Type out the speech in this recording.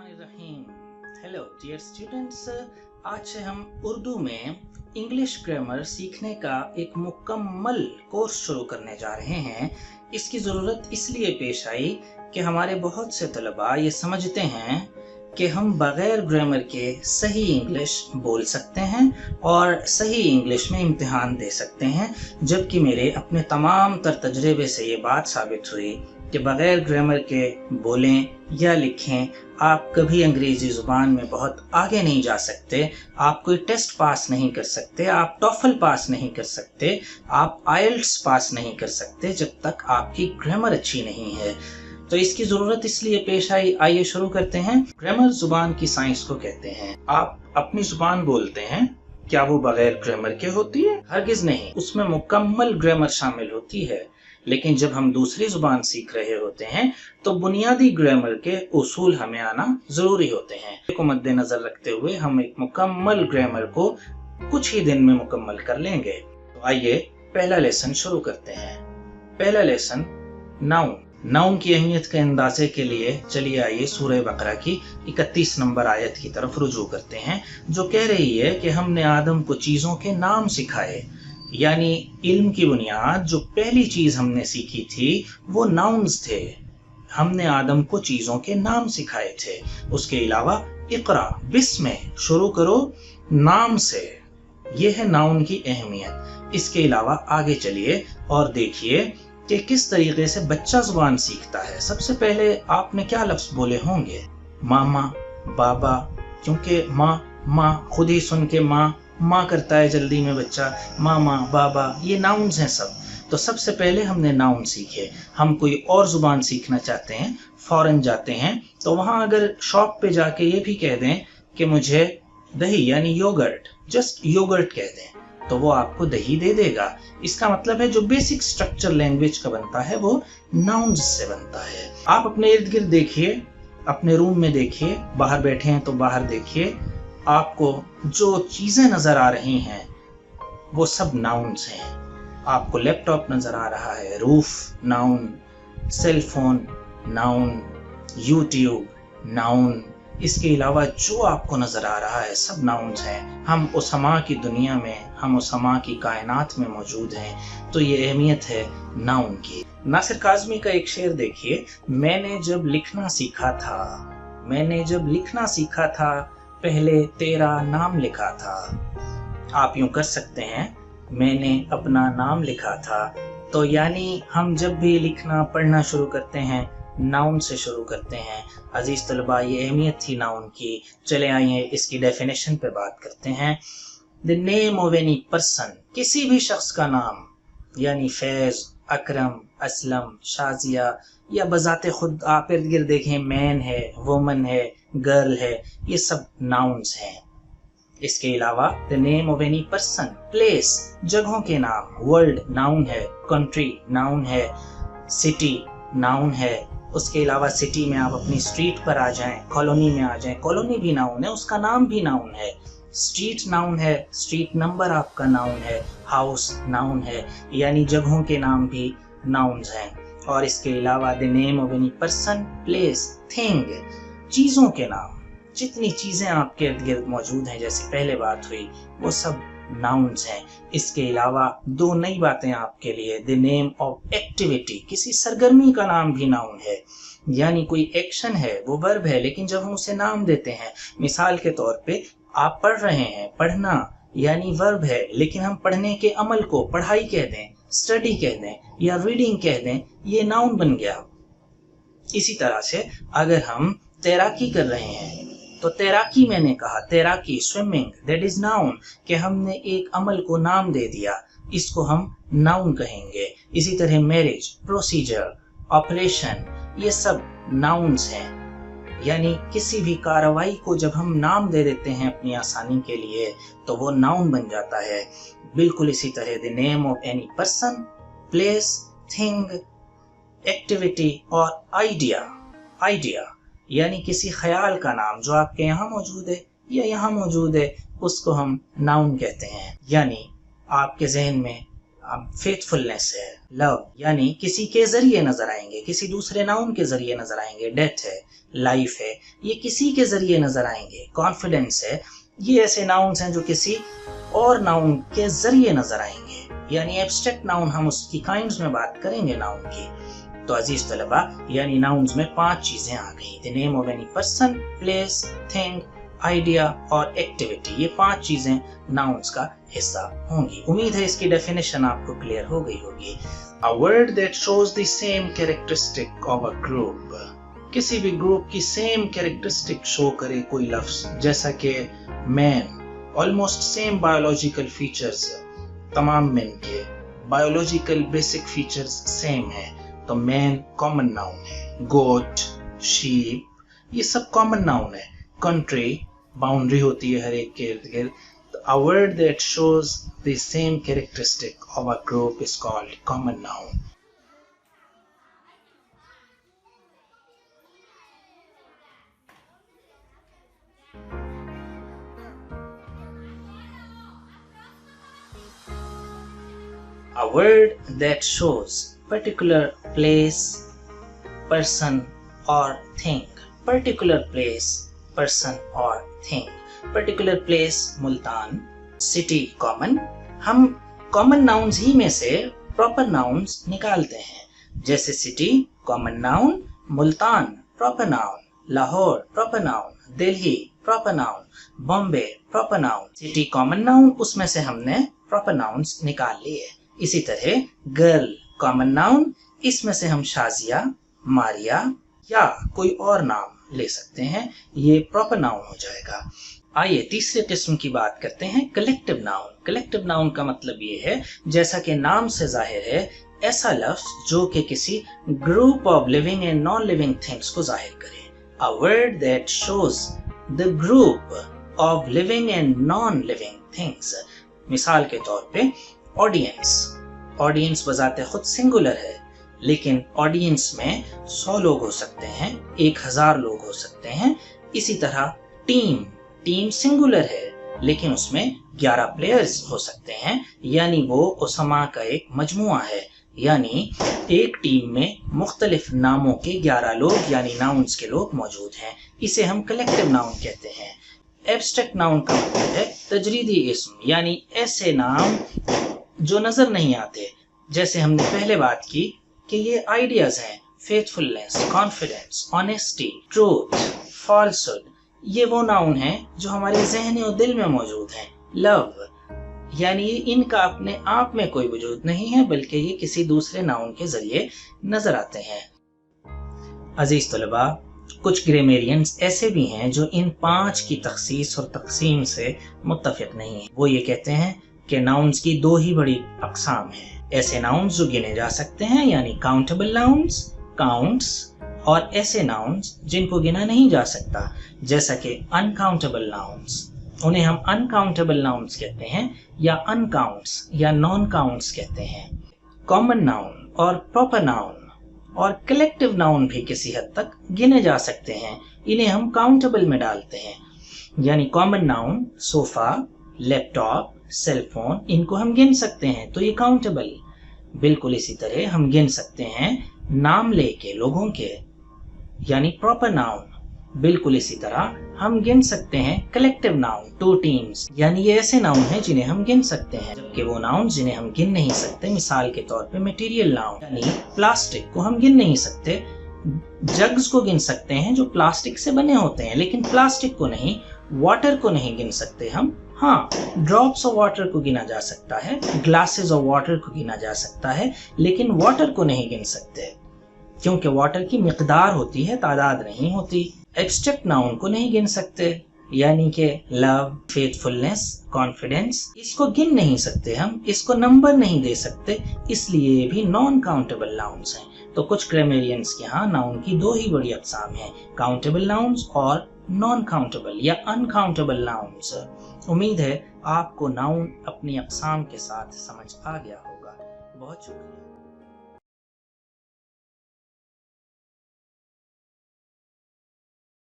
बिस्मिल्लाहिर्रहमानिर्रहीम। Hello dear students, आज से हम उर्दू में इंग्लिश ग्रामर सीखने का एक मुकम्मल कोर्स शुरू करने जा रहे हैं। इसकी ज़रूरत इसलिए पेश आई कि हमारे बहुत से तलबा ये समझते हैं कि हम बग़ैर ग्रामर के सही इंग्लिश बोल सकते हैं और सही इंग्लिश में इम्तिहान दे सकते हैं, जबकि मेरे अपने तमाम तर तजर्बे से ये बात साबित हुई कि बग़ैर ग्रामर के बोलें या लिखें आप कभी अंग्रेज़ी ज़ुबान में बहुत आगे नहीं जा सकते। आप कोई टेस्ट पास नहीं कर सकते, आप टॉफल पास नहीं कर सकते, आप आइल्ट्स पास नहीं कर सकते जब तक आपकी ग्रामर अच्छी नहीं है। तो इसकी ज़रूरत इसलिए पेश आई। आइए शुरू करते हैं। ग्रामर ज़ुबान की साइंस को कहते हैं। आप अपनी ज़ुबान बोलते हैं, क्या वो बग़ैर ग्रामर के होती है? हरगिज़ नहीं, उसमें मुकम्मल ग्रामर शामिल होती है। लेकिन जब हम दूसरी ज़ुबान सीख रहे होते हैं तो बुनियादी ग्रामर के उसूल हमें आना ज़रूरी होते हैं। को मद्देनज़र रखते हुए हम एक मुकम्मल ग्रामर को कुछ ही दिन में मुकम्मल कर लेंगे। तो आइए पहला लेसन शुरू करते हैं। पहला लेसन नाउन। नाउन की अहमियत के अंदाजे के लिए चलिए आइए सूरह बकरा की 31 नंबर आयत की तरफ रुजू करते हैं, जो कह रही है कि हमने आदम को चीज़ों के नाम सिखाए। यानी इल्म की बुनियाद जो पहली चीज हमने सीखी थी वो नाउन्स थे। हमने आदम को चीजों के नाम सिखाए थे। उसके अलावा इकरा, बिस्म, शुरू करो नाम से। यह है नाउन की अहमियत। इसके अलावा आगे चलिए और देखिए कि किस तरीके से बच्चा जुबान सीखता है। सबसे पहले आपने क्या लफ्ज बोले होंगे? मामा, बाबा, क्योंकि माँ खुद ही सुन के माँ करता है जल्दी में बच्चा। मामा, बाबा, ये नाउन्स हैं सब। तो सबसे पहले हमने नाउन सीखे। हम कोई और ज़ुबान सीखना चाहते हैं, फॉरेन जाते हैं, तो वहाँ अगर शॉप पे जाके ये भी कह दें कि मुझे दही यानी योगर्ट, जस्ट योगर्ट कह दें, तो वो आपको दही दे देगा। इसका मतलब है जो बेसिक स्ट्रक्चर लैंग्वेज का बनता है वो नाउन्स से बनता है। आप अपने इर्द गिर्द देखिए, अपने रूम में देखिए, बाहर बैठे हैं तो बाहर देखिए, आपको जो चीजें नजर आ रही हैं वो सब नाउन्स हैं। आपको लैपटॉप नजर आ रहा है, roof noun, cell phone noun, YouTube noun. इसके अलावा जो आपको नजर आ रहा है सब नाउन्स हैं। हम उस हमा की दुनिया में, हम उस हमा की कायनात में मौजूद हैं। तो ये अहमियत है नाउन की। नासिर काज़मी का एक शेर देखिए, मैंने जब लिखना सीखा था पहले तेरा नाम लिखा था। आप यूं कर सकते हैं, मैंने अपना नाम लिखा था। तो यानी हम जब भी लिखना पढ़ना शुरू करते हैं नाउन से शुरू करते हैं। अजीज तलबा, ये अहमियत थी नाउन की। चले आइए इसकी डेफिनेशन पे बात करते हैं। The name of any person, किसी भी शख्स का नाम, यानी फैज, अकरम, असलम, शाजिया, या बजाते खुद आप इर्द गिर्द देखें, मैन है, वुमन है, गर्ल है, ये सब नाउन्स हैं। इसके अलावा the name of any person, place, जगहों के नाम, वर्ल्ड नाउन है, कंट्री नाउन है, सिटी नाउन है। उसके अलावा सिटी में आप अपनी स्ट्रीट पर आ जाएं, कॉलोनी में आ जाएं, कॉलोनी भी नाउन है, उसका नाम भी नाउन है। स्ट्रीट नाउन है, स्ट्रीट नंबर आपका नाउन है, हाउस नाउन है, यानी जगहों के नाम भी नाउन्स हैं। और इसके अलावा the name of any person, place, thing, चीज़ों के नाम, जितनी चीज़ें आपके इर्द गिर्द मौजूद हैं, जैसे पहले बात हुई, वो सब नाउन्स हैं। इसके अलावा दो नई बातें आपके लिए, द नेम ऑफ एक्टिविटी, किसी सरगर्मी का नाम भी नाउन है। यानी कोई एक्शन है, वो वर्ब है, लेकिन जब हम उसे नाम देते हैं, मिसाल के तौर पे आप पढ़ रहे हैं, पढ़ना यानी वर्ब है, लेकिन हम पढ़ने के अमल को पढ़ाई कह दें, स्टडी कह दें या रीडिंग कह दें, ये नाउन बन गया। इसी तरह से अगर हम तैराकी कर रहे हैं तो तैराकी, मैंने कहा तैराकी, स्विमिंग, दैट इज नाउन, कि हमने एक अमल को नाम दे दिया, इसको हम नाउन कहेंगे। इसी तरह मैरिज, प्रोसीजर, ऑपरेशन, ये सब नाउन्स हैं। यानी किसी भी कार्रवाई को जब हम नाम दे देते हैं अपनी आसानी के लिए तो वो नाउन बन जाता है। बिल्कुल इसी तरह the name of any person, place, thing, activity और आइडिया यानी किसी ख्याल का नाम जो आपके यहाँ मौजूद है या यहाँ मौजूद है, उसको हम नाउन कहते हैं। यानी आपके जहन में फेथफुलनेस है, लव, यानी किसी के जरिए नजर आएंगे, किसी दूसरे नाउन के जरिए नजर आएंगे। डेथ है, लाइफ है, ये किसी के जरिए नजर आएंगे। कॉन्फिडेंस है, ये ऐसे नाउन्स हैं जो किसी और नाउन के जरिए नजर आएंगे। यानी एब्स्ट्रैक्ट नाउन, हम उसकी काइंड्स में बात करेंगे नाउन की। तो अजीज तलबा, यानी नाउन्स में 5 चीजें आ गई। The name of any person, place, thing, idea और एक्टिविटी, ये 5 चीजें नाउन्स का हिस्सा होंगी। उम्मीद है इसकी डेफिनेशन आपको क्लियर हो गई होगी। A word that shows the same characteristic of a group, किसी भी ग्रुप की सेम कैरेक्टरिस्टिक शो करे कोई लफ्ज, जैसा कि man, almost same biological features, तमाम मैन के बायोलॉजिकल बेसिक फीचर्स सेम है, तो मैन कॉमन नाउन है। गोट, शीप, ये सब कॉमन नाउन है। कंट्री, बाउंड्री होती है हर एक के इर्द गिर्द। A word that shows the same characteristic of a group is called common noun. A word that shows particular place, person or thing. Particular place, person or thing. Particular place Multan, city common. हम common nouns ही में से proper nouns निकालते हैं, जैसे city common noun, Multan proper noun, Lahore proper noun, Delhi proper noun, Bombay proper noun. City common noun, उसमें से हमने proper nouns निकाल लिए। इसी तरह गर्ल कॉमन नाउन, इसमें से हम शाजिया, मारिया या कोई और नाम ले सकते हैं, ये प्रॉपर नाउन हो जाएगा। आइए तीसरे किस्म की बात करते हैं, कलेक्टिव नाउन। कलेक्टिव नाउन का मतलब ये है, जैसा कि नाम से जाहिर है, ऐसा लफ्ज जो कि किसी group of living and non living things को जाहिर करे। A word that shows the group of living and non living things. मिसाल के तौर पे ऑडियंस। ऑडियंस बजाते खुद सिंगुलर है, लेकिन ऑडियंस में 100 लोग हो सकते हैं, 1000 लोग हो सकते हैं। इसी तरह टीम, टीम सिंगुलर है, लेकिन उसमें 11 प्लेयर्स हो सकते हैं, यानी वो उसमा का एक मजमुआ है। यानी एक टीम में मुख्तलिफ नामों के 11 लोग यानी नाउन्स के लोग मौजूद हैं। इसे हम कलेक्टिव नाउन कहते हैं। एब्स्ट्रैक्ट नाउन का मतलब है तजरीदी इस्म, यानी ऐसे नाम जो नजर नहीं आते। जैसे हमने पहले बात की कि ये आइडियाज हैं, faithfulness, confidence, honesty, truth, falsehood, ये वो नाउन हैं जो हमारे ज़हन और दिल में मौजूद हैं। लव, यानी इनका अपने आप में कोई वजूद नहीं है, बल्कि ये किसी दूसरे नाउन के जरिए नजर आते हैं। अजीज तलबा, कुछ ग्रामेरियंस ऐसे भी हैं जो इन 5 की तखसीस और तकसीम से मुत्तफिक नहीं है। वो ये कहते हैं कि नाउन्स की 2 ही बड़ी अकसाम हैं। ऐसे नाउन्स जो गिने जा सकते हैं, यानी काउंटेबल नाउन्स, काउंट्स, और ऐसे नाउन्स जिनको गिना नहीं जा सकता, जैसा कि अनकाउंटेबल नाउन्स। उन्हें हम अनकाउंटेबल नाउन्स कहते हैं, या अनकाउंट्स या नॉन काउंट्स कहते हैं। कॉमन नाउन और प्रॉपर नाउन और कलेक्टिव नाउन भी किसी हद तक गिने जा सकते हैं। इन्हें हम काउंटेबल में डालते हैं। यानी common noun sofa, laptop, cellphone, इनको हम गिन सकते हैं, तो ये काउंटेबल। बिल्कुल इसी तरह हम गिन सकते हैं नाम लेके लोगों के, यानी प्रॉपर नाउन। बिल्कुल इसी तरह हम गिन सकते हैं कलेक्टिव नाउन, 2 टीम्स, यानी ये ऐसे नाउन हैं जिन्हें हम गिन सकते हैं। जबकि वो नाउन जिन्हें हम गिन नहीं सकते, मिसाल के तौर पे मटेरियल नाउन, यानी प्लास्टिक को हम गिन नहीं सकते। जग्स को गिन सकते हैं जो प्लास्टिक से बने होते हैं, लेकिन प्लास्टिक को नहीं, वाटर को नहीं गिन सकते हम। हाँ, ड्रॉप्स ऑफ वाटर को गिना जा सकता है, ग्लासेस ऑफ वाटर को गिना जा सकता है, लेकिन वाटर को नहीं गिन सकते, क्योंकि वाटर की मिकदार होती है, तादाद नहीं होती। एब्स्ट्रैक्ट नाउन को नहीं गिन सकते, यानी कि लव, फेथफुलनेस, कॉन्फिडेंस, इसको गिन नहीं सकते हम, इसको नंबर नहीं दे सकते, इसलिए ये भी नॉन काउंटेबल नाउन्स हैं। तो कुछ ग्रामेरियंस के यहाँ नाउन की 2 ही बड़ी अक़साम हैं, काउंटेबल नाउन्स और नॉन काउंटेबल या अनकाउंटेबल नाउन्स। उम्मीद है आपको नाउन अपनी अक़साम के साथ समझ आ गया होगा। बहुत शुक्रिया।